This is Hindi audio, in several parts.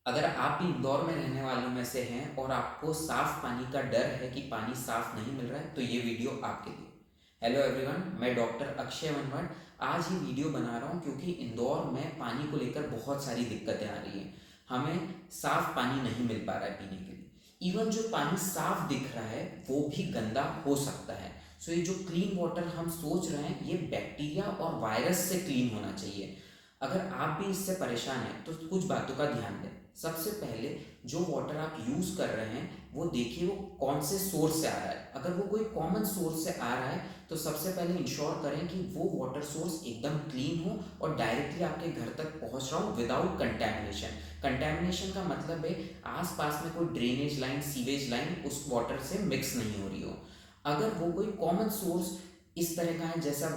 अगर आप भी इंदौर में रहने वालों में से हैं और आपको साफ पानी का डर है कि पानी साफ नहीं मिल रहा है तो ये वीडियो आपके लिए। हेलो एवरीवन, मैं डॉक्टर अक्षय वनवट आज ये वीडियो बना रहा हूँ क्योंकि इंदौर में पानी को लेकर बहुत सारी दिक्कतें आ रही हैं। हमें साफ पानी नहीं मिल पा रहा है पीने के लिए। इवन जो पानी साफ दिख रहा है वो भी गंदा हो सकता है। सो ये जो क्लीन वाटर हम सोच रहे हैं ये बैक्टीरिया और वायरस से क्लीन होना चाहिए। अगर आप भी इससे परेशान हैं तो कुछ बातों का ध्यान दें। सबसे पहले जो वाटर आप यूज़ कर रहे हैं वो देखिए वो कौन से सोर्स से आ रहा है। अगर वो कोई कॉमन सोर्स से आ रहा है तो सबसे पहले इंश्योर करें कि वो वाटर सोर्स एकदम क्लीन हो और डायरेक्टली आपके घर तक पहुंच रहा हो विदाउट कंटेमिनेशन। कंटेमिनेशन का मतलब है आसपास में कोई ड्रेनेज लाइन, सीवेज लाइन उस वाटर से मिक्स नहीं हो रही हो। अगर वो कोई कॉमन सोर्स इस तरह का है जैसा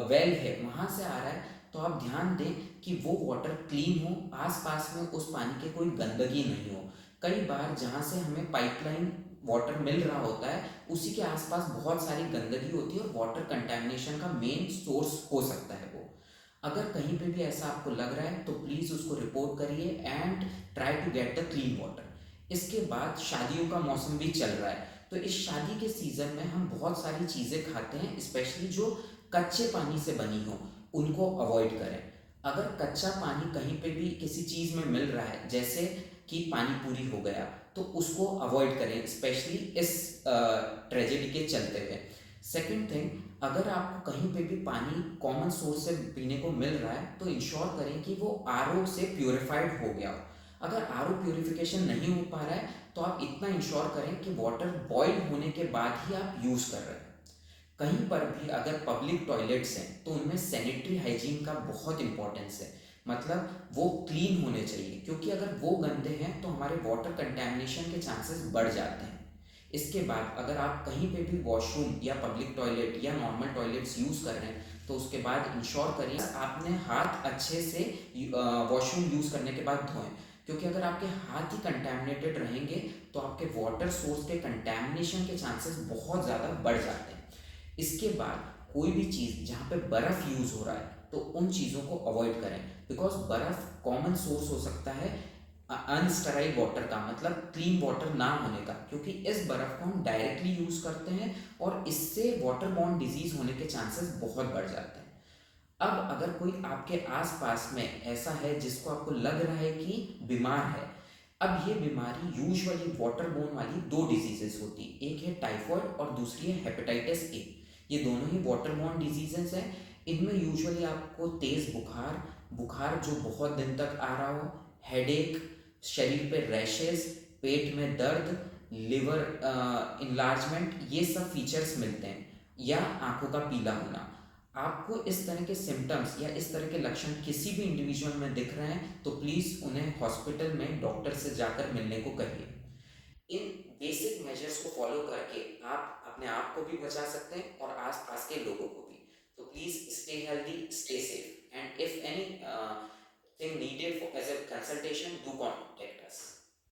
वेल है वहाँ से आ रहा है तो आप ध्यान दें कि वो वाटर क्लीन हो, आसपास में उस पानी के कोई गंदगी नहीं हो। कई बार जहाँ से हमें पाइपलाइन वाटर मिल रहा होता है उसी के आसपास बहुत सारी गंदगी होती है और वाटर कंटेमिनेशन का मेन सोर्स हो सकता है वो। अगर कहीं पे भी ऐसा आपको लग रहा है तो प्लीज़ उसको रिपोर्ट करिए and try to get the clean water. इसके बाद शादियों का मौसम भी चल रहा है तो इस शादी के सीज़न में हम बहुत सारी चीज़ें खाते हैं स्पेशली जो कच्चे पानी से बनी हो उनको अवॉइड करें। अगर कच्चा पानी कहीं पे भी किसी चीज़ में मिल रहा है जैसे कि पानी पूरी हो गया तो उसको अवॉइड करें स्पेशली इस ट्रेजेडी के चलते हुए। सेकंड थिंग, अगर आपको कहीं पे भी पानी कॉमन सोर्स से पीने को मिल रहा है तो इंश्योर करें कि वो आरओ से प्योरीफाइड हो गया हो। अगर आरओ प्योरीफिकेशन नहीं हो पा रहा है तो आप इतना इंश्योर करें कि वाटर बॉयल होने के बाद ही आप यूज़ कर रहे हैं। कहीं पर भी अगर पब्लिक टॉयलेट्स हैं तो उनमें सैनिटरी हाइजीन का बहुत इंपॉर्टेंस है। मतलब वो क्लीन होने चाहिए क्योंकि अगर वो गंदे हैं तो हमारे वाटर कंटेमिनेशन के चांसेस बढ़ जाते हैं। इसके बाद अगर आप कहीं पे भी वॉशरूम या पब्लिक टॉयलेट या नॉर्मल टॉयलेट्स यूज़ कर रहे हैं तो उसके बाद इंश्योर करिए आपने हाथ अच्छे से वॉशरूम यूज़ करने के बाद धोएं। क्योंकि अगर आपके हाथ ही कंटेमिनेटेड रहेंगे तो आपके वाटर सोर्स के कंटेमिनेशन के चांसेस बहुत ज़्यादा बढ़ जाते हैं। इसके बाद कोई भी चीज़ जहाँ पे बर्फ़ यूज़ हो रहा है तो उन चीज़ों को अवॉइड करें बिकॉज बर्फ़ कॉमन सोर्स हो सकता है अनस्टराइल वाटर का, मतलब क्लीन वाटर ना होने का, क्योंकि इस बर्फ़ को हम डायरेक्टली यूज़ करते हैं और इससे वाटर बॉर्न डिजीज़ होने के चांसेस बहुत बढ़ जाते हैं। अब अगर कोई आपके आसपास में ऐसा है जिसको आपको लग रहा है कि बीमार है, अब ये बीमारी यूजुअली वाटर बोर्न वाली दो डिजीजेस होती है, एक है टाइफॉइड और दूसरी है हेपेटाइटिस ए। ये दोनों ही वाटर बोर्न डिजीजेस हैं। इनमें यूजुअली आपको तेज़ बुखार, बुखार जो बहुत दिन तक आ रहा हो, हेडेक, शरीर पे रैशेस, पेट में दर्द, लिवर इनलार्जमेंट, ये सब फीचर्स मिलते हैं, या आंखों का पीला होना। आपको इस तरह के सिम्टम्स या इस तरह के लक्षण किसी भी इंडिविजुअल में दिख रहे हैं तो प्लीज़ उन्हें हॉस्पिटल में डॉक्टर से जाकर मिलने को कहिए। इन बेसिक मेजर्स को फॉलो करके आप अपने आप को भी बचा सकते हैं और आसपास के लोगों को भी। तो please stay healthy, stay safe, and if anything needed for as a consultation do contact us.